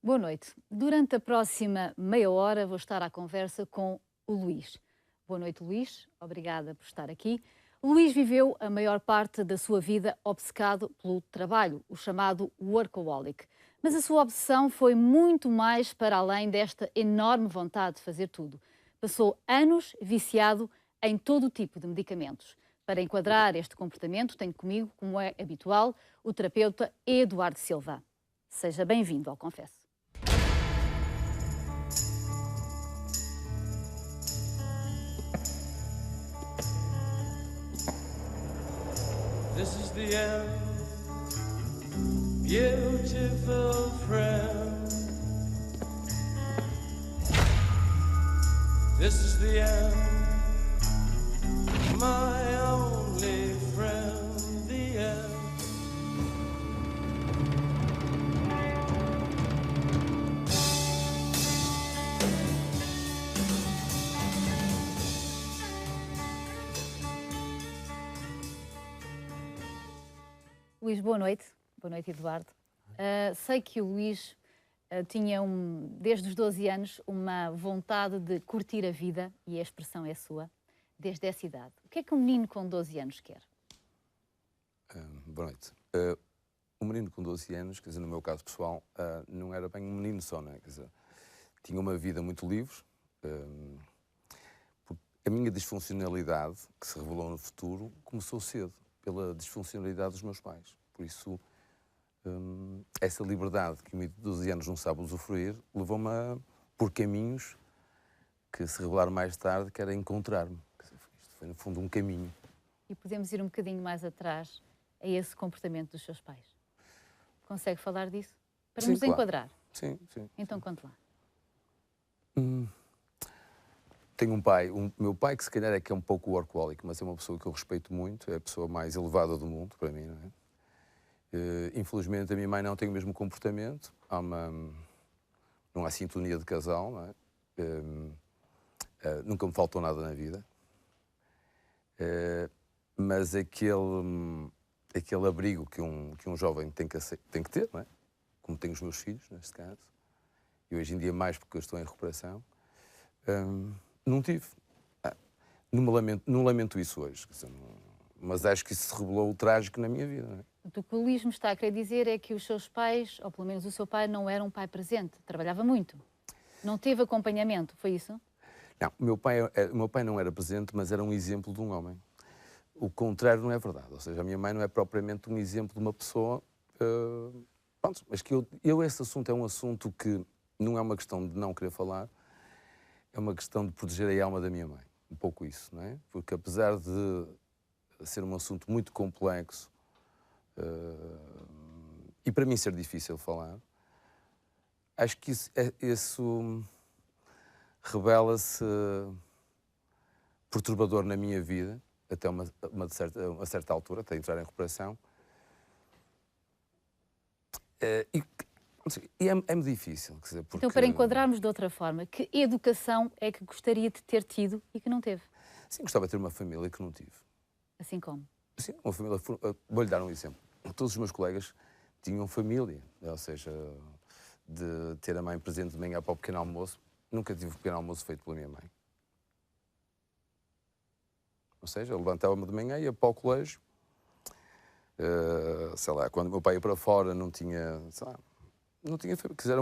Boa noite. Durante a próxima meia hora vou estar à conversa com o Luís. Boa noite, Luís. Obrigada por estar aqui. O Luís viveu a maior parte da sua vida obcecado pelo trabalho, o chamado workaholic. Mas a sua obsessão foi muito mais para além desta enorme vontade de fazer tudo. Passou anos viciado em todo o tipo de medicamentos. Para enquadrar este comportamento, tenho comigo, como é habitual, o terapeuta Eduardo Silva. Seja bem-vindo ao Confesso. This is the end, beautiful friend. This is the end, my only friend, the end. Luís, boa noite. Boa noite, Eduardo. Sei que o Luís tinha, desde os 12 anos, uma vontade de curtir a vida, e a expressão é sua, desde essa idade. O que é que um menino com 12 anos quer? Boa noite. Um menino com 12 anos, quer dizer, no meu caso pessoal, não era bem um menino só, não é? Quer dizer, tinha uma vida muito livre. Porque a minha disfuncionalidade, que se revelou no futuro, começou cedo, pela disfuncionalidade dos meus pais. Por isso, essa liberdade que o menino de 12 anos não sabe usufruir, levou-me por caminhos que se revelaram mais tarde, que era encontrar-me. Isto foi, no fundo, um caminho. E podemos ir um bocadinho mais atrás a esse comportamento dos seus pais. Consegue falar disso? Para Sim, nos claro. enquadrar. Sim, sim. Então, conte lá. Tenho um pai, meu pai que se calhar é que é um pouco workaholic, mas é uma pessoa que eu respeito muito, é a pessoa mais elevada do mundo, para mim, não é? Infelizmente a minha mãe não tem o mesmo comportamento, não há sintonia de casal, não é? Nunca me faltou nada na vida, mas aquele abrigo que um jovem tem que ter, não é? Como tenho os meus filhos, neste caso, e hoje em dia mais porque eu estou em recuperação, não tive. Não lamento isso hoje, quer dizer, mas acho que isso se revelou o trágico na minha vida. Não é? O que o Luís me está a querer dizer é que os seus pais, ou pelo menos o seu pai, não era um pai presente, trabalhava muito. Não teve acompanhamento, foi isso? Não, o meu pai não era presente, mas era um exemplo de um homem. O contrário não é verdade, ou seja, a minha mãe não é propriamente um exemplo de uma pessoa... pronto, mas que esse assunto é um assunto que não é uma questão de não querer falar, é uma questão de proteger a alma da minha mãe. Um pouco isso, não é? Porque apesar de ser um assunto muito complexo e para mim ser difícil falar, acho que isso revela-se perturbador na minha vida, até uma certa altura, até entrar em recuperação. É-me difícil, quer dizer, porque... Então, para enquadrarmos de outra forma, que educação é que gostaria de ter tido e que não teve? Sim, gostava de ter uma família que não tive. Assim como? Sim, uma família... Vou-lhe dar um exemplo. Todos os meus colegas tinham família, ou seja, de ter a mãe presente de manhã para o pequeno almoço. Nunca tive o pequeno almoço feito pela minha mãe. Ou seja, eu levantava-me de manhã e ia para o colégio. Sei lá, quando o meu pai ia para fora não tinha... Sei lá, não tinha... Quer dizer,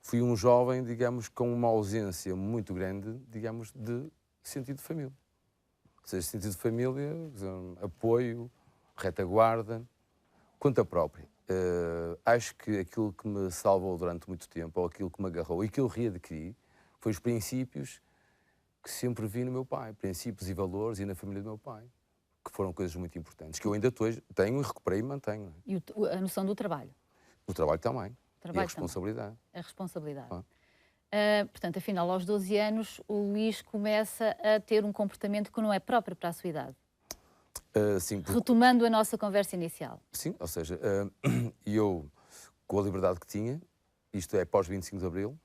fui um jovem, digamos, com uma ausência muito grande, digamos, de sentido de família. Ou seja, sentido de família, apoio, retaguarda, conta própria. Acho que aquilo que me salvou durante muito tempo, ou aquilo que me agarrou e que eu readquiri, foi os princípios que sempre vi no meu pai. Princípios e valores e na família do meu pai. Que foram coisas muito importantes, que eu ainda tenho e recuperei e mantenho. E a noção do trabalho? O trabalho também. Trabalho e a responsabilidade. Também. A responsabilidade. Portanto, afinal, aos 12 anos, o Luís começa a ter um comportamento que não é próprio para a sua idade. Sim, Retomando a nossa conversa inicial. Sim, ou seja, eu, com a liberdade que tinha, isto é pós 25 de Abril,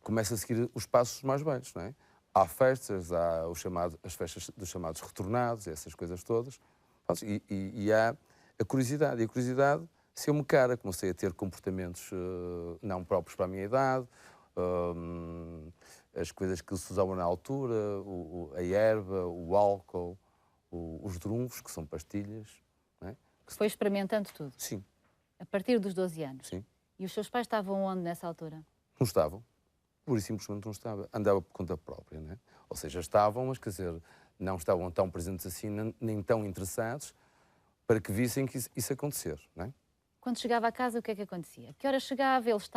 começo a seguir os passos mais velhos, não é? Há festas, há as festas dos chamados retornados, essas coisas todas, e há a curiosidade. E a curiosidade Seu-me cara, comecei a ter comportamentos não próprios para a minha idade, as coisas que se usavam na altura, a erva, o álcool, os drunfos, que são pastilhas. Não é? Foi experimentando tudo, Sim, a partir dos 12 anos. sim. E os seus pais estavam onde nessa altura? Não estavam. Pura e simplesmente não estava. Andava por conta própria, não é? Ou seja, estavam, mas quer dizer, não estavam tão presentes assim, nem tão interessados para que vissem que isso acontecer, não é? Quando chegava a casa, o que é que acontecia? Que hora chegava? Eles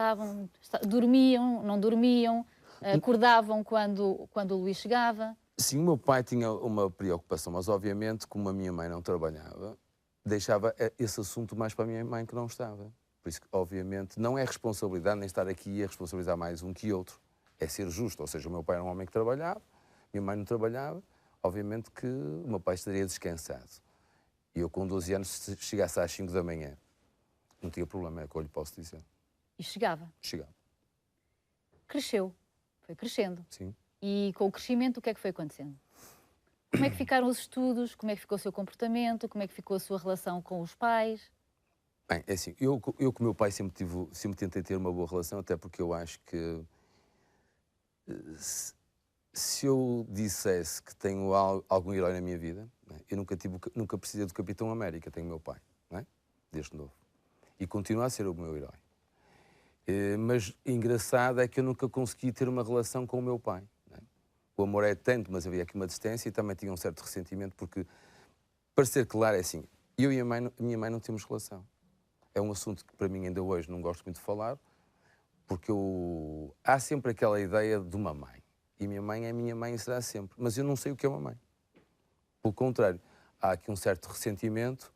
dormiam, não dormiam, acordavam quando o Luís chegava? Sim, o meu pai tinha uma preocupação, mas obviamente, como a minha mãe não trabalhava, deixava esse assunto mais para a minha mãe que não estava. Por isso que, obviamente, não é responsabilidade nem estar aqui a responsabilizar mais um que outro. É ser justo. Ou seja, o meu pai era um homem que trabalhava, minha mãe não trabalhava, obviamente que o meu pai estaria descansado. E eu, com 12 anos, se chegasse às 5 da manhã, não tinha problema, é o que eu lhe posso dizer. E chegava. Chegava, Cresceu, foi crescendo. sim. E com o crescimento, o que é que foi acontecendo? Como é que ficaram os estudos? Como é que ficou o seu comportamento? Como é que ficou a sua relação com os pais? Bem, é assim, eu com o meu pai sempre tentei ter uma boa relação, até porque eu acho que se eu dissesse que tenho algum herói na minha vida, não é? Eu nunca precisei do Capitão América, tenho o meu pai, não é? Desde novo. E continua a ser o meu herói. Mas engraçado é que eu nunca consegui ter uma relação com o meu pai. Não é? O amor é tanto, mas havia aqui uma distância e também tinha um certo ressentimento, porque, para ser claro, é assim, eu e a minha mãe não temos relação. É um assunto que para mim ainda hoje não gosto muito de falar, porque há sempre aquela ideia de uma mãe. E a minha mãe é a minha mãe e será sempre. Mas eu não sei o que é uma mãe. Pelo contrário, há aqui um certo ressentimento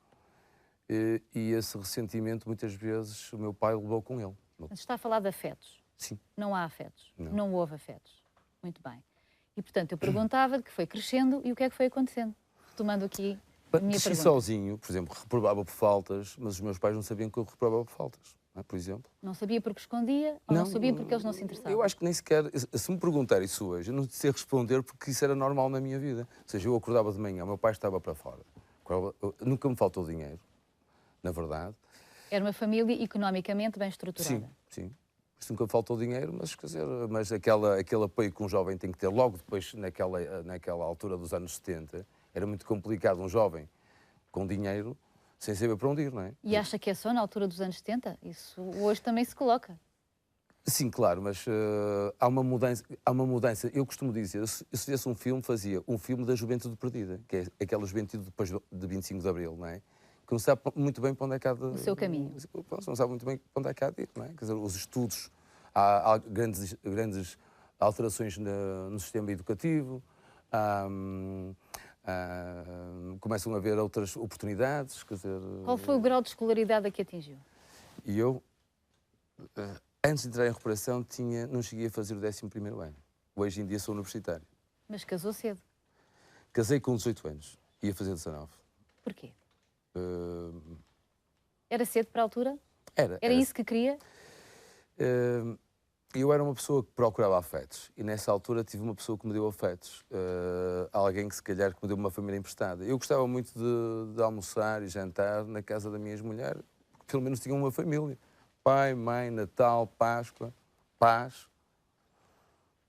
e esse ressentimento muitas vezes o meu pai levou com ele. Mas está a falar de afetos. Sim. Não há afetos. Não. Não houve afetos. Muito bem. E, portanto, eu perguntava que foi crescendo e o que é que foi acontecendo? Retomando aqui a minha Cresci pergunta. sozinho, por exemplo, reprovava por faltas, mas os meus pais não sabiam que eu reprovava por faltas, não é? Por exemplo. Não sabia porque escondia ou não sabia porque eles não se interessavam? Eu acho que nem sequer, se me perguntar isso hoje, eu não sei responder porque isso era normal na minha vida. Ou seja, eu acordava de manhã, o meu pai estava para fora. Nunca me faltou dinheiro, na verdade. Era uma família economicamente bem estruturada. Sim, sim. Isso nunca me faltou dinheiro, mas, quer dizer, aquele apoio que um jovem tem que ter logo depois, naquela altura dos anos 70, era muito complicado um jovem com dinheiro sem saber para onde ir, não é? E acha que é só na altura dos anos 70? Isso hoje também se coloca. Sim, claro, mas há uma mudança. Eu costumo dizer, se fizesse um filme, fazia um filme da juventude perdida, que é aquela juventude depois de 25 de Abril, não é? Que não sabe muito bem para onde é que há de... O seu caminho. Não sabe muito bem para onde é que há de ir, não é? Quer dizer, os estudos, há grandes alterações no sistema educativo, começam a haver outras oportunidades, quer dizer... Qual foi o grau de escolaridade a que atingiu? E eu, antes de entrar em recuperação, não cheguei a fazer o 11º ano. Hoje em dia sou universitário. Mas casou cedo. Casei com 18 anos, ia fazer 19. Porquê? Uh, Era cedo para a altura? Era isso que queria? Eu era uma pessoa que procurava afetos e nessa altura tive uma pessoa que me deu afetos. Alguém que se calhar que me deu uma família emprestada. Eu gostava muito de almoçar e jantar na casa da minha ex-mulher, porque pelo menos tinha uma família. Pai, mãe, Natal, Páscoa, paz.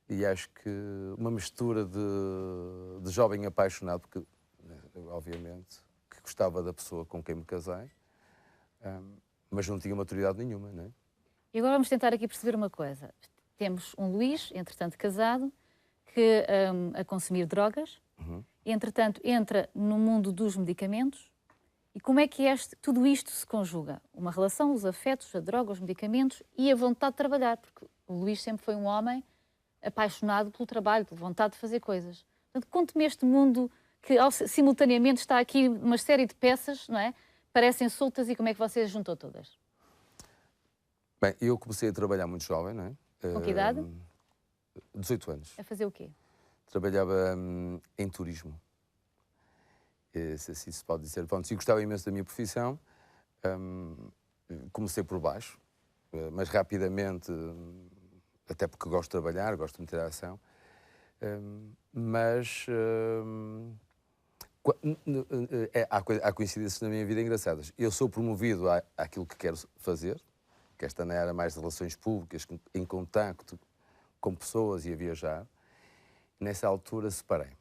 E acho que uma mistura de jovem apaixonado, porque, obviamente, que gostava da pessoa com quem me casei, mas não tinha maturidade nenhuma, não é? E agora vamos tentar aqui perceber uma coisa. Temos um Luís, entretanto casado, que a consumir drogas, entretanto entra no mundo dos medicamentos. E como é que tudo isto se conjuga? Uma relação, os afetos, a droga, os medicamentos e a vontade de trabalhar, porque o Luís sempre foi um homem apaixonado pelo trabalho, pela vontade de fazer coisas. Portanto, conte-me este mundo que simultaneamente está aqui uma série de peças, não é? Parecem soltas e como é que você as juntou todas? Bem, eu comecei a trabalhar muito jovem, não é? Com que idade? 18 anos. A fazer o quê? Trabalhava em turismo. Se assim se pode dizer. Pronto, eu gostava imenso da minha profissão. Comecei por baixo, mas rapidamente, até porque gosto de trabalhar, gosto de interação, mas Há coincidências na minha vida engraçadas. Eu sou promovido àquilo que quero fazer, que esta não era mais de relações públicas, em contacto com pessoas e a viajar. Nessa altura separei-me.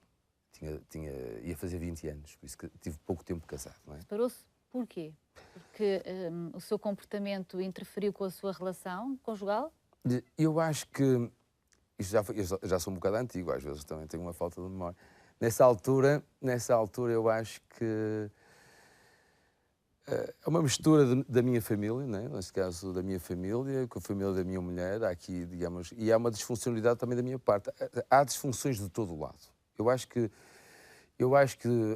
Ia fazer 20 anos, por isso que tive pouco tempo casado. Não é? Separou-se porquê? Porque o seu comportamento interferiu com a sua relação conjugal? Eu acho que... eu já sou um bocado antigo, às vezes também tenho uma falta de memória. Nessa altura eu acho que é uma mistura da minha família, né? Neste caso da minha família, com a família da minha mulher, há aqui, digamos, e há uma disfuncionalidade também da minha parte. Há disfunções de todo o lado. Eu acho que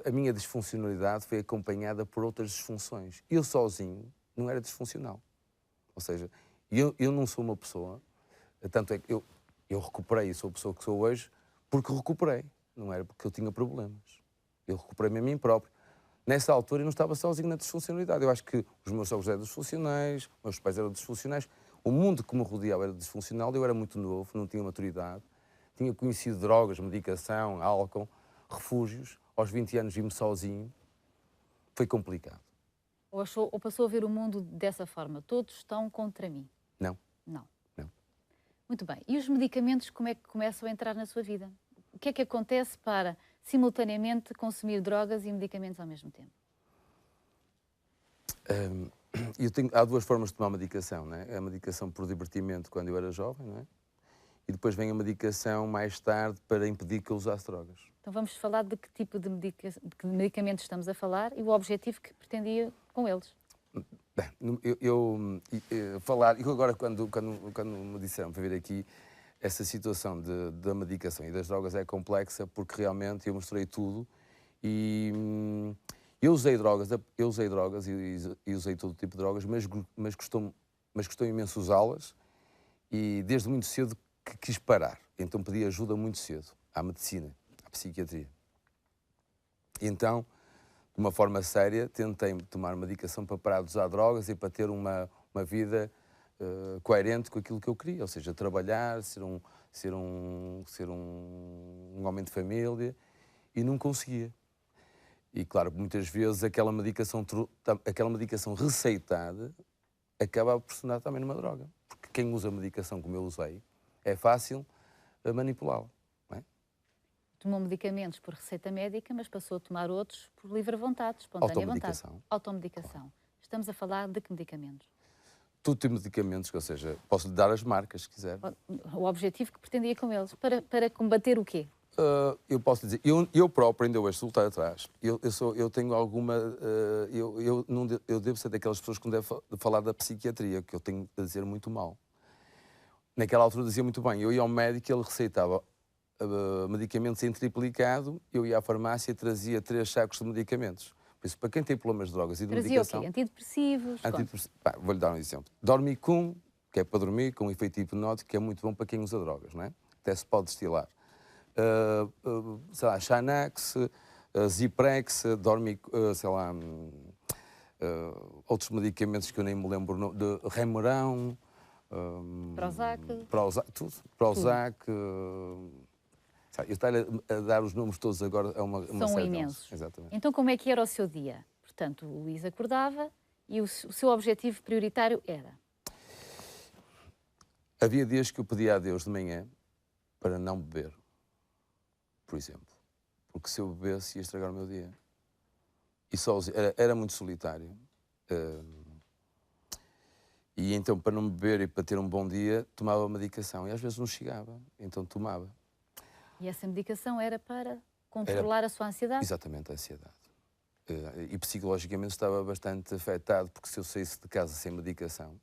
a minha disfuncionalidade foi acompanhada por outras disfunções. Eu sozinho não era disfuncional. Ou seja, eu não sou uma pessoa, tanto é que eu recuperei e sou a pessoa que sou hoje porque recuperei. Não era porque eu tinha problemas. Eu recuperei-me a mim próprio. Nessa altura eu não estava sozinho na disfuncionalidade. Eu acho que os meus sogros eram disfuncionais, meus pais eram disfuncionais, o mundo que me rodeava era disfuncional, eu era muito novo, não tinha maturidade, tinha conhecido drogas, medicação, álcool, refúgios. Aos 20 anos vi-me sozinho. Foi complicado. Ou passou a ver o mundo dessa forma? Todos estão contra mim? Não. Não. Não. Muito bem. E os medicamentos, como é que começam a entrar na sua vida? O que é que acontece para, simultaneamente, consumir drogas e medicamentos ao mesmo tempo? Há duas formas de tomar medicação, não é? A medicação por divertimento quando eu era jovem, não é? E depois vem a medicação mais tarde para impedir que eu usasse drogas. Então vamos falar de que tipo de medicamentos estamos a falar e o objetivo que pretendia com eles. Bem, agora quando me disseram para vir aqui, essa situação da medicação e das drogas é complexa porque realmente eu mostrei tudo e eu usei drogas e usei todo tipo de drogas, mas custou imenso usá-las e desde muito cedo que quis parar. Então pedi ajuda muito cedo à medicina, à psiquiatria. E então, de uma forma séria, tentei tomar medicação para parar de usar drogas e para ter uma vida coerente com aquilo que eu queria, ou seja, trabalhar, ser um homem de família, e não conseguia. E claro, muitas vezes aquela medicação receitada acaba por se tornar também numa droga, porque quem usa medicação como eu usei, é fácil manipulá-la. Não é? Tomou medicamentos por receita médica, mas passou a tomar outros por livre vontade, espontânea vontade. Automedicação. Claro. Estamos a falar de que medicamentos? Todo tipo de medicamentos, ou seja, posso lhe dar as marcas, se quiser. O objetivo que pretendia com eles, para combater o quê? Eu posso lhe dizer, eu próprio, ainda hoje, se voltar atrás, eu tenho alguma... eu devo ser daquelas pessoas que não devem falar da psiquiatria, que eu tenho a dizer muito mal. Naquela altura dizia muito bem, eu ia ao médico e ele receitava medicamentos em triplicado, eu ia à farmácia e trazia 3 sacos de medicamentos. Por isso, para quem tem problemas de drogas e de medicação... Trazia o quê? Antidepressivos? Vou-lhe dar um exemplo. Dormicum, que é para dormir, com efeito hipnótico, que é muito bom para quem usa drogas, não é? Até se pode destilar. Sei lá, Xanax, Ziprex, outros medicamentos que eu nem me lembro, de Remeron... Prozac, eu estou a dar os nomes todos agora a uma São imensos. Exatamente. Então como é que era o seu dia? Portanto, o Luís acordava e o seu objetivo prioritário era? Havia dias que eu pedia a Deus de manhã para não beber, por exemplo. Porque se eu bebesse ia estragar o meu dia. E era muito solitário. E então, para não beber e para ter um bom dia, tomava medicação. E às vezes não chegava, então tomava. E essa medicação era para controlar a sua ansiedade? Exatamente, a ansiedade. E psicologicamente estava bastante afetado, porque se eu saísse de casa sem medicação,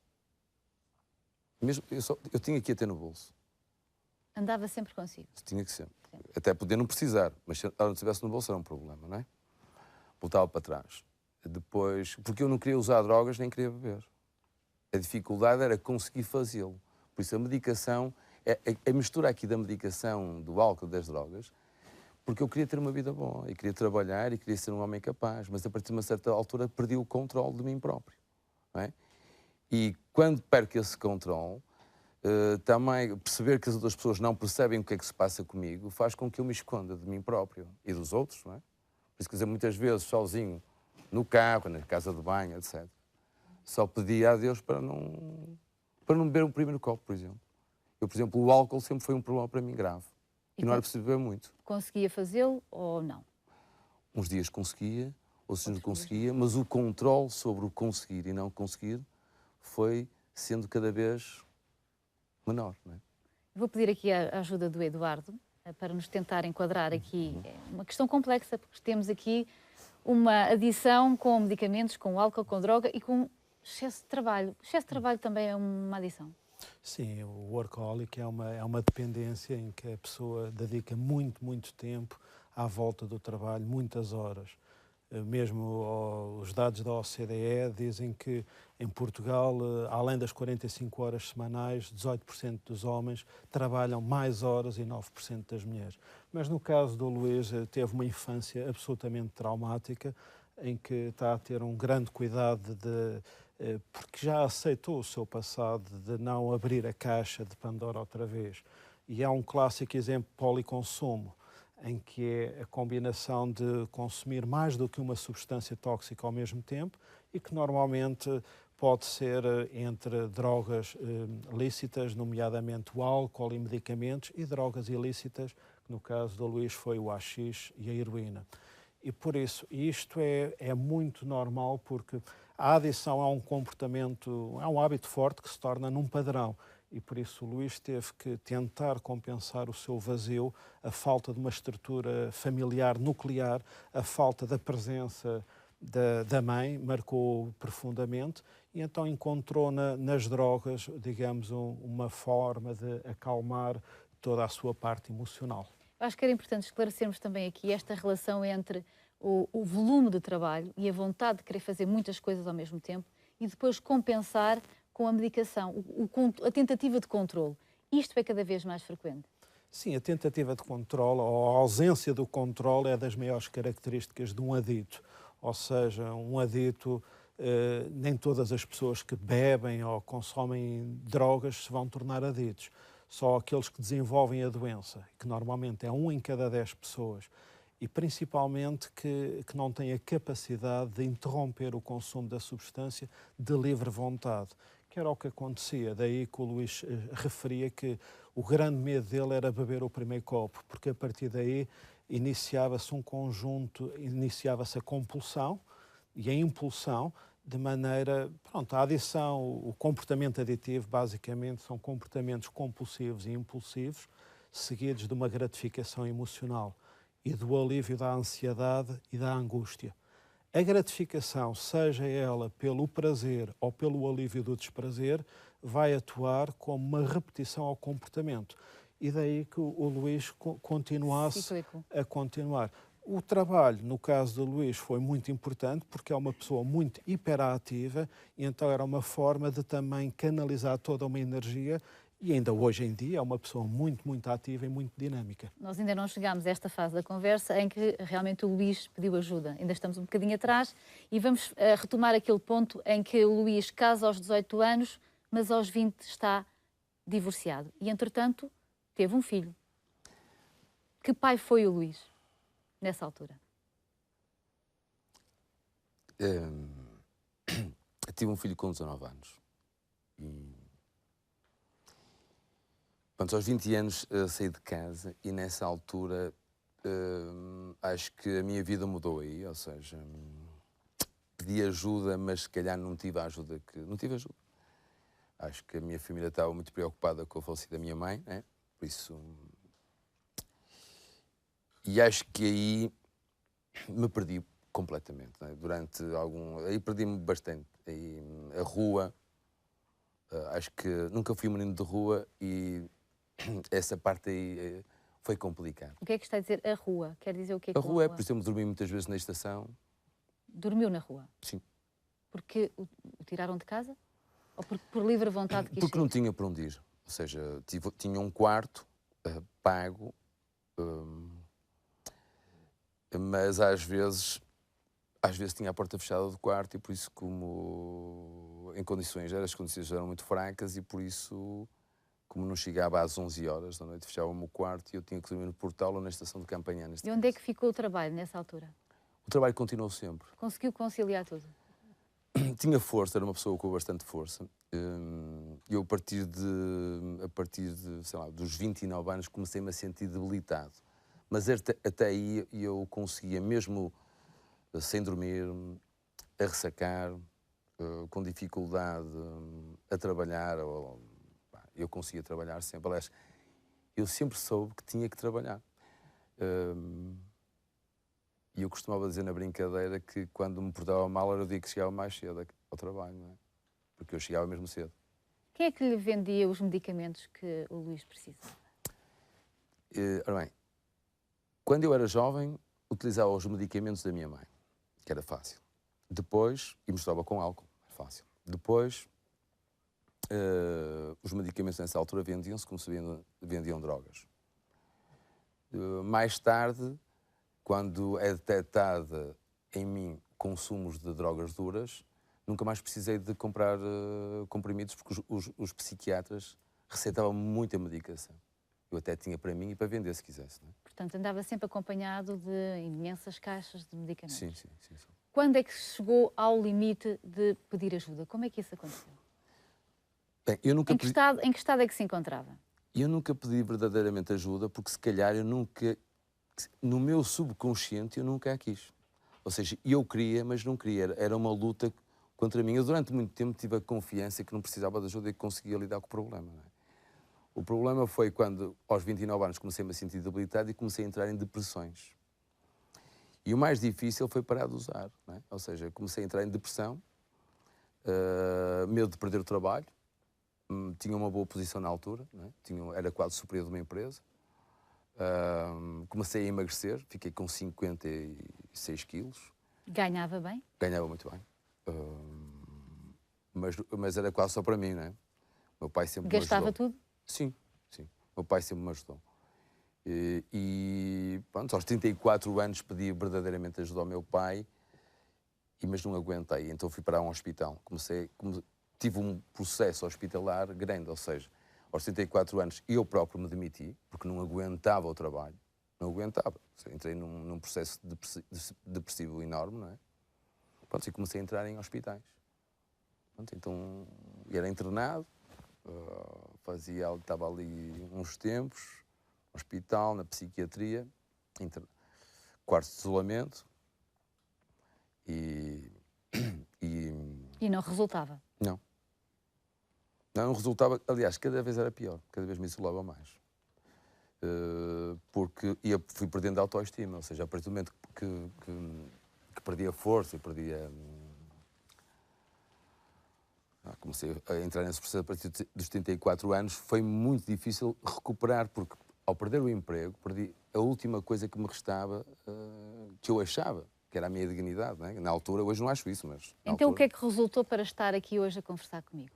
mesmo, eu tinha que ir ter no bolso. Andava sempre consigo? Tinha que ser. Sim. Até poder não precisar, mas se ela não estivesse no bolso era um problema, não é? Voltava para trás. Depois, porque eu não queria usar drogas, nem queria beber. A dificuldade era conseguir fazê-lo. Por isso a medicação, a mistura aqui da medicação, do álcool, das drogas, porque eu queria ter uma vida boa, e queria trabalhar, e queria ser um homem capaz, mas a partir de uma certa altura perdi o controle de mim próprio. Não é? E quando perco esse controle, também perceber que as outras pessoas não percebem o que é que se passa comigo, faz com que eu me esconda de mim próprio e dos outros, não é? Por Por isso, quer dizer, muitas vezes, sozinho, no carro, na casa de banho, etc. Só pedia a Deus para não beber o primeiro copo, por exemplo. Eu, por exemplo, o álcool sempre foi um problema para mim grave. E não era preciso beber muito. Conseguia fazê-lo ou não? Uns dias conseguia, outros não conseguia, mas o controle sobre o conseguir e não conseguir foi sendo cada vez menor. Não é? Vou pedir aqui a ajuda do Eduardo para nos tentar enquadrar aqui uma questão complexa, porque temos aqui uma adição com medicamentos, com álcool, com droga e com excesso de trabalho. Excesso de trabalho também é uma adição? Sim, o workaholic é uma dependência em que a pessoa dedica muito tempo à volta do trabalho, muitas horas. Mesmo os dados da OCDE dizem que em Portugal, além das 45 horas semanais, 18% dos homens trabalham mais horas e 9% das mulheres. Mas no caso do Luís, teve uma infância absolutamente traumática, em que está a ter um grande cuidado porque já aceitou o seu passado de não abrir a caixa de Pandora outra vez. E há um clássico exemplo de policonsumo, em que é a combinação de consumir mais do que uma substância tóxica ao mesmo tempo e que normalmente pode ser entre drogas lícitas, nomeadamente o álcool e medicamentos, e drogas ilícitas, que no caso do Luís foi o haxixe e a heroína. E por isso, isto é muito normal, porque a adição é um comportamento, é um hábito forte que se torna num padrão. E por isso o Luís teve que tentar compensar o seu vazio, a falta de uma estrutura familiar nuclear, a falta da presença da mãe, marcou profundamente, e então encontrou nas drogas, digamos, uma forma de acalmar toda a sua parte emocional. Acho que era importante esclarecermos também aqui esta relação entre o volume de trabalho e a vontade de querer fazer muitas coisas ao mesmo tempo e depois compensar com a medicação, a tentativa de controle. Isto é cada vez mais frequente. Sim, a tentativa de controle ou a ausência do controle é das maiores características de um adito. Ou seja, um adito, nem todas as pessoas que bebem ou consomem drogas se vão tornar aditos. Só aqueles que desenvolvem a doença, que normalmente é 1 em cada 10 pessoas, e principalmente que não têm a capacidade de interromper o consumo da substância de livre vontade, que era o que acontecia. Daí que o Luís referia que o grande medo dele era beber o primeiro copo, porque a partir daí iniciava-se um conjunto, iniciava-se a compulsão e a impulsão, de maneira, pronto, a adição, o comportamento aditivo, basicamente, são comportamentos compulsivos e impulsivos, seguidos de uma gratificação emocional e do alívio da ansiedade e da angústia. A gratificação, seja ela pelo prazer ou pelo alívio do desprazer, vai atuar como uma repetição ao comportamento. E daí que o Luís continuasse Cíclico. a continuar. O trabalho, no caso do Luís, foi muito importante porque é uma pessoa muito hiperativa e então era uma forma de também canalizar toda uma energia e ainda hoje em dia é uma pessoa muito ativa e muito dinâmica. Nós ainda não chegámos a esta fase da conversa em que realmente o Luís pediu ajuda. Ainda estamos um bocadinho atrás e vamos retomar aquele ponto em que o Luís casa aos 18 anos, mas aos 20 está divorciado. E, entretanto, teve um filho. Que pai foi o Luís nessa altura? Eu tive um filho com 19 anos. Pronto, aos 20 anos saí de casa e nessa altura acho que a minha vida mudou aí, ou seja, pedi ajuda, mas se calhar não tive a ajuda que... Não tive ajuda. Acho que a minha família estava muito preocupada com a falecida da minha mãe, né? Por isso... E acho que aí me perdi completamente, né? Durante algum... Aí perdi-me bastante. Aí, a rua... acho que nunca fui um menino de rua e essa parte aí foi complicada. O que é que está a dizer a rua? Quer dizer o que é que A rua é, por exemplo, dormi muitas vezes na estação. Dormiu na rua? Sim. Porque o tiraram de casa? Ou por livre vontade quis Porque sair? não tinha para onde ir. Ou seja, tinha um quarto pago, mas às vezes tinha a porta fechada do quarto e por isso, como em condições, as condições eram muito fracas e por isso, como não chegava às 11 horas da noite, fechava-me o quarto e eu tinha que dormir no portal ou na estação de Campanhã. E onde é que ficou o trabalho nessa altura? trabalho continuou sempre. Conseguiu conciliar tudo? Tinha força, era uma pessoa com bastante força. Eu, a partir de, sei lá, dos 29 anos, comecei-me a sentir debilitado. Mas até aí eu conseguia, mesmo sem dormir, a ressacar, com dificuldade a trabalhar, eu conseguia trabalhar sempre. Aliás, eu sempre soube que tinha que trabalhar. E eu costumava dizer na brincadeira que quando me portava mal era o dia que chegava mais cedo ao trabalho, não é? Porque eu chegava mesmo cedo. Quem é que lhe vendia os medicamentos que o Luís precisa? Ora bem, quando eu era jovem, utilizava os medicamentos da minha mãe, que era fácil. Depois, e misturava com álcool, é fácil. Depois, os medicamentos nessa altura vendiam-se como se vendiam drogas. Mais tarde, quando é detectada em mim consumos de drogas duras, nunca mais precisei de comprar comprimidos, porque os psiquiatras receitavam muita medicação. Eu até tinha para mim e para vender, se quisesse. Não é? Portanto, andava sempre acompanhado de imensas caixas de medicamentos. Sim. Quando é que chegou ao limite de pedir ajuda? Como é que isso aconteceu? Bem, eu nunca Em que estado é que se encontrava? Eu nunca pedi verdadeiramente ajuda, porque se calhar eu nunca, no meu subconsciente, eu nunca a quis. Ou seja, eu queria, mas não queria. Era uma luta contra mim. Eu durante muito tempo tive a confiança que não precisava de ajuda e que conseguia lidar com o problema. Não é? O problema foi quando, aos 29 anos, comecei-me a sentir debilitado e comecei a entrar em depressões. E o mais difícil foi parar de usar. Não é? Ou seja, comecei a entrar em depressão, medo de perder o trabalho. Tinha uma boa posição na altura, não é? Era quase superior de uma empresa. Comecei a emagrecer, fiquei com 56 quilos. Ganhava bem? Ganhava muito bem. Mas era quase só para mim, não é? Meu pai sempre me ajudou. Gastava tudo? Sim. Meu pai sempre me ajudou. E pronto, aos 34 anos pedi verdadeiramente ajuda ao meu pai, mas não aguentei. Então fui para um hospital. Tive um processo hospitalar grande, ou seja, aos 34 anos eu próprio me demiti, porque não aguentava o trabalho. Não aguentava. Entrei num processo depressivo enorme, não é? Pronto, e comecei a entrar em hospitais. Pronto, então, era internado, estava ali uns tempos, no hospital, na psiquiatria, quarto de isolamento, e não resultava? Não resultava, aliás, cada vez era pior, cada vez me isolava mais. Porque fui perdendo a autoestima, ou seja, a partir do momento que perdi a força e comecei a entrar nesse processo a partir dos 34 anos, foi muito difícil recuperar, porque ao perder o emprego, perdi a última coisa que me restava, que eu achava, que era a minha dignidade. Não é? Na altura, hoje não acho isso, mas... Então o que é que resultou para estar aqui hoje a conversar comigo?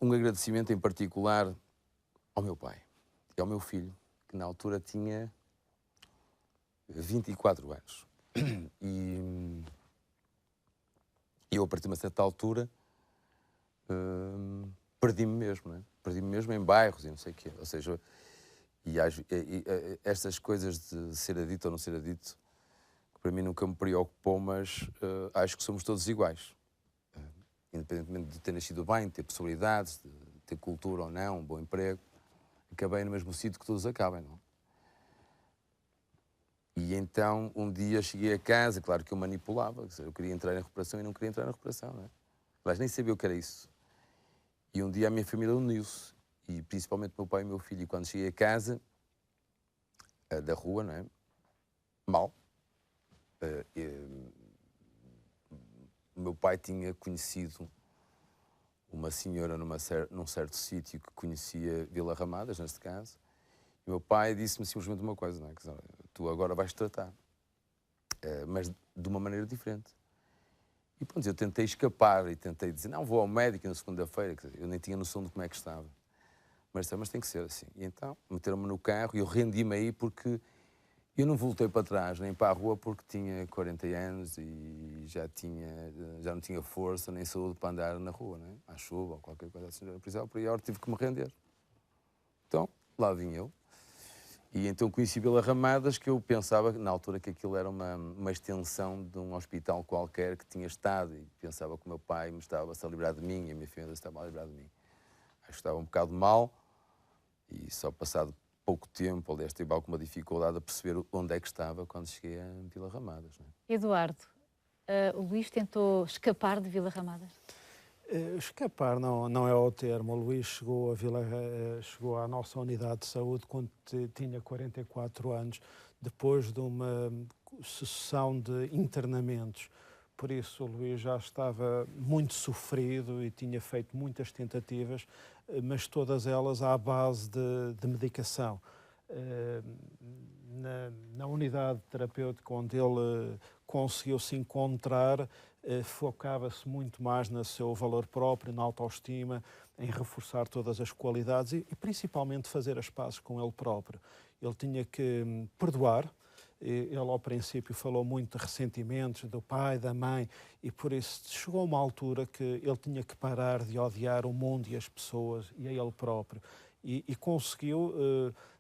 Um agradecimento em particular ao meu pai e ao meu filho, que na altura tinha 24 anos. E eu, a partir de uma certa altura, perdi-me mesmo, não é? Perdi-me mesmo em bairros e não sei o quê. Ou seja, estas coisas de ser adito ou não ser adito, que para mim nunca me preocupou, mas acho que somos todos iguais. Independentemente de ter nascido bem, de ter possibilidades, de ter cultura ou não, um bom emprego, acabei no mesmo sítio que todos acabem, não? E então, um dia cheguei a casa, claro que eu manipulava, eu queria entrar em recuperação e não queria entrar na recuperação, não é? Mas nem sabia o que era isso. E um dia a minha família uniu-se, e principalmente meu pai e meu filho, e quando cheguei a casa, da rua, não é? Mal. O meu pai tinha conhecido uma senhora num certo sítio que conhecia Vila Ramadas, neste caso, e o meu pai disse-me simplesmente uma coisa, não é? Que, tu agora vais tratar, mas de uma maneira diferente. E pronto, eu tentei escapar e tentei dizer, não, vou ao médico na segunda-feira, eu nem tinha noção de como é que estava. Mas tem que ser assim. E então, meteram-me no carro e eu rendi-me aí porque eu não voltei para trás, nem para a rua, porque tinha 40 anos e já não tinha força nem saúde para andar na rua, não é? À chuva ou qualquer coisa assim. Por isso, tive que me render. Então, lá vim eu. E então conheci Vila Ramadas, que eu pensava na altura que aquilo era uma extensão de um hospital qualquer que tinha estado, e pensava que o meu pai me estava-se a livrar de mim e a minha filha estava a livrar de mim. Acho que estava um bocado mal e só passado pouco tempo, aliás, tive alguma dificuldade a perceber onde é que estava quando cheguei a Vila Ramadas. Não é? Eduardo, o Luís tentou escapar de Vila Ramadas? Escapar não é o termo. O Luís chegou à nossa unidade de saúde quando tinha 44 anos, depois de uma sucessão de internamentos. Por isso, o Luís já estava muito sofrido e tinha feito muitas tentativas, mas todas elas à base de medicação. Na unidade terapêutica onde ele conseguiu se encontrar, focava-se muito mais no seu valor próprio, na autoestima, em reforçar todas as qualidades e principalmente fazer as pazes com ele próprio. Ele tinha que perdoar. Ele, ao princípio, falou muito de ressentimentos do pai, da mãe, e por isso chegou a uma altura que ele tinha que parar de odiar o mundo e as pessoas e a ele próprio. E conseguiu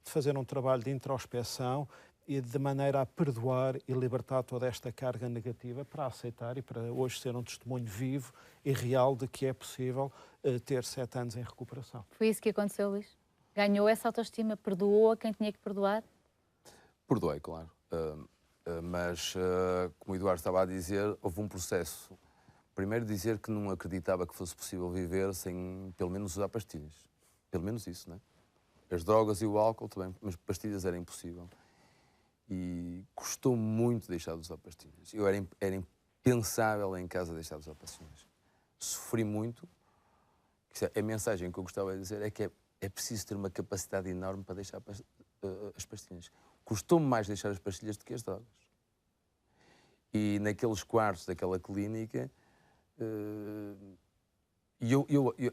fazer um trabalho de introspeção e de maneira a perdoar e libertar toda esta carga negativa para aceitar e para hoje ser um testemunho vivo e real de que é possível ter 7 anos em recuperação. Foi isso que aconteceu, Luís? Ganhou essa autoestima, perdoou a quem tinha que perdoar? Perdoei, claro. Mas, como o Eduardo estava a dizer, houve um processo. Primeiro dizer que não acreditava que fosse possível viver sem, pelo menos, usar pastilhas. Pelo menos isso, não é? As drogas e o álcool também, mas pastilhas era impossível. E custou muito deixar de usar pastilhas. Era impensável em casa deixar de usar pastilhas. Sofri muito. A mensagem que eu gostava de dizer é que é preciso ter uma capacidade enorme para deixar as pastilhas. Custou-me mais deixar as pastilhas do que as drogas. E naqueles quartos daquela clínica,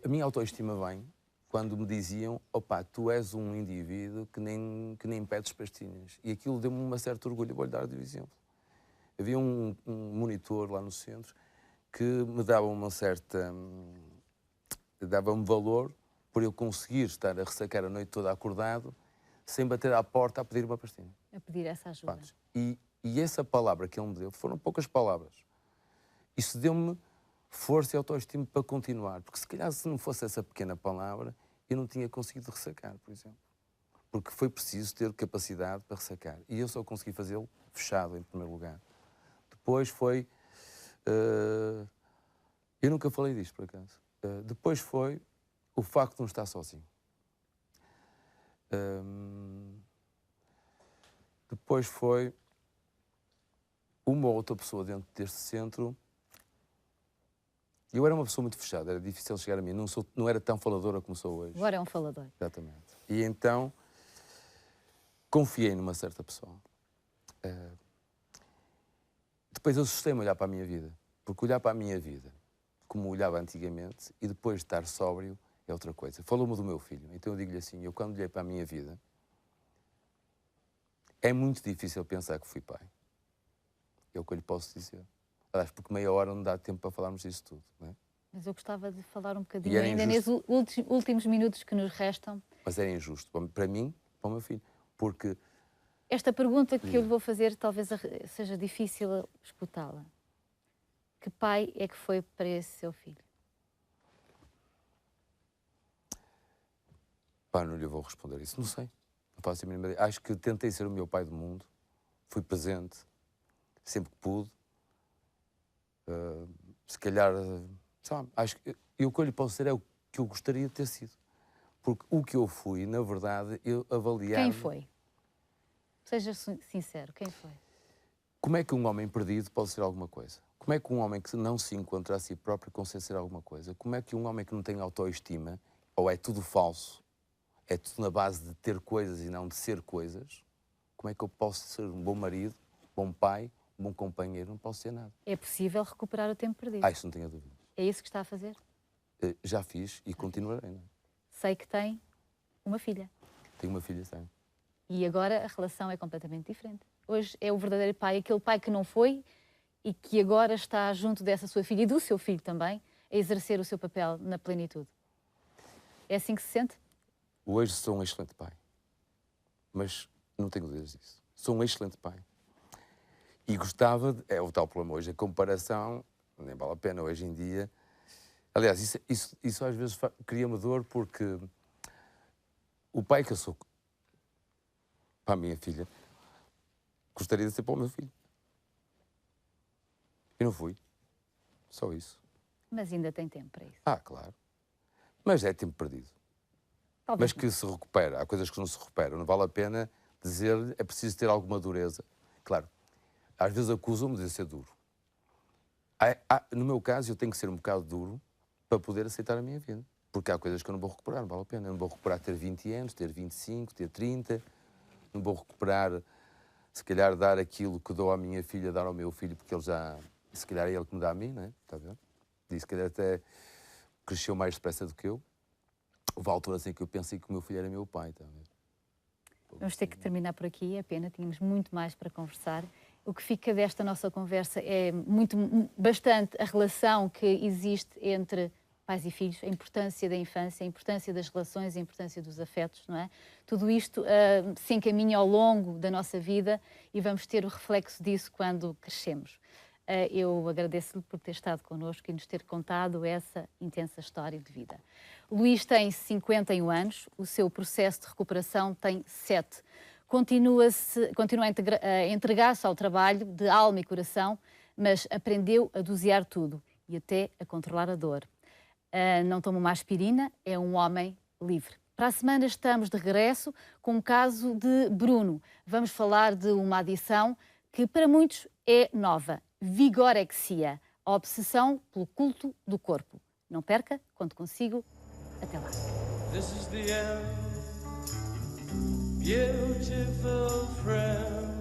a minha autoestima vem quando me diziam: opá, tu és um indivíduo que nem pedes pastilhas. E aquilo deu-me uma certa orgulho. Vou-lhe dar um exemplo. Havia um monitor lá no centro que me dava uma certa... dava-me valor por eu conseguir estar a ressacar a noite toda acordado, sem bater à porta a pedir uma pastilha. A pedir essa ajuda. E essa palavra que ele me deu, foram poucas palavras. Isso deu-me força e autoestima para continuar. Porque se calhar se não fosse essa pequena palavra, eu não tinha conseguido ressacar, por exemplo. Porque foi preciso ter capacidade para ressacar. E eu só consegui fazê-lo fechado, em primeiro lugar. Depois foi... eu nunca falei disto, por acaso. Depois foi o facto de não estar sozinho. Depois foi uma ou outra pessoa dentro deste centro. Eu era uma pessoa muito fechada, era difícil chegar a mim, não era tão faladora como sou hoje. Agora é um falador. Exatamente. E então confiei numa certa pessoa. Depois eu assustei-me a olhar para a minha vida, porque olhar para a minha vida como olhava antigamente e depois de estar sóbrio é outra coisa. Falou-me do meu filho, então eu digo-lhe assim, eu quando olhei para a minha vida, é muito difícil pensar que fui pai. É o que eu lhe posso dizer. Aliás, porque meia hora não dá tempo para falarmos disso tudo, não é? Mas eu gostava de falar um bocadinho ainda nesses últimos minutos que nos restam. Mas era injusto, para mim, para o meu filho, porque... Esta pergunta que eu lhe vou fazer talvez seja difícil escutá-la. Que pai é que foi para esse seu filho? Pá, não lhe vou responder isso, não sei. Não faço a mínima ideia. Acho que tentei ser o meu pai do mundo, fui presente, sempre que pude. Se calhar, sabe, acho que o que eu lhe posso dizer é o que eu gostaria de ter sido. Porque o que eu fui, na verdade, eu avaliava... Quem foi? Seja sincero, quem foi? Como é que um homem perdido pode ser alguma coisa? Como é que um homem que não se encontra a si próprio consegue ser alguma coisa? Como é que um homem que não tem autoestima, ou é tudo falso, é tudo na base de ter coisas e não de ser coisas, como é que eu posso ser um bom marido, bom pai, um bom companheiro? Não posso ser nada. É possível recuperar o tempo perdido? Isso não tenho dúvida. É isso que está a fazer? Já fiz e continuarei. Não é? Sei que tem uma filha. Tenho uma filha, sim. E agora a relação é completamente diferente. Hoje é o verdadeiro pai, aquele pai que não foi e que agora está junto dessa sua filha e do seu filho também, a exercer o seu papel na plenitude. É assim que se sente? Hoje sou um excelente pai. Mas Não tenho dúvidas disso. Sou um excelente pai. E gostava, é o tal problema hoje, a comparação, nem vale a pena hoje em dia. Aliás, isso às vezes cria-me dor porque o pai que eu sou para a minha filha, gostaria de ser para o meu filho. E não fui. Só isso. Mas ainda tem tempo para isso. Ah, claro. Mas é tempo perdido. Talvez Mas que se recupera. Há coisas que não se recuperam. Não vale a pena dizer, é preciso ter alguma dureza. Claro, às vezes acusam-me de ser duro. No meu caso, eu tenho que ser um bocado duro para poder aceitar a minha vida. Porque há coisas que eu não vou recuperar, não vale a pena. Eu não vou recuperar ter 20 anos, ter 25, ter 30. Não vou recuperar, se calhar, dar aquilo que dou à minha filha, dar ao meu filho, porque ele já... Se calhar é ele que me dá a mim, não é? Está a ver? E se calhar até cresceu mais depressa do que eu. Houve alturas em que eu pensei que o meu filho era meu pai, está a ver? vamos ter que terminar por aqui, é pena, tínhamos muito mais para conversar. O que fica desta nossa conversa é bastante a relação que existe entre pais e filhos, a importância da infância, a importância das relações, a importância dos afetos, não é? Tudo isto se encaminha ao longo da nossa vida e vamos ter o reflexo disso quando crescemos. Eu agradeço-lhe por ter estado connosco e nos ter contado essa intensa história de vida. Luís tem 51 anos, o seu processo de recuperação tem 7. Continua a entregar-se ao trabalho de alma e coração, mas aprendeu a dosear tudo e até a controlar a dor. Não toma uma aspirina, é um homem livre. Para a semana estamos de regresso com o caso de Bruno. Vamos falar de uma adição que para muitos é nova. Vigorexia, a obsessão pelo culto do corpo. Não perca, quando consigo. Até lá. This is the end, beautiful friend.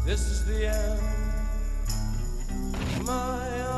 This is the end, my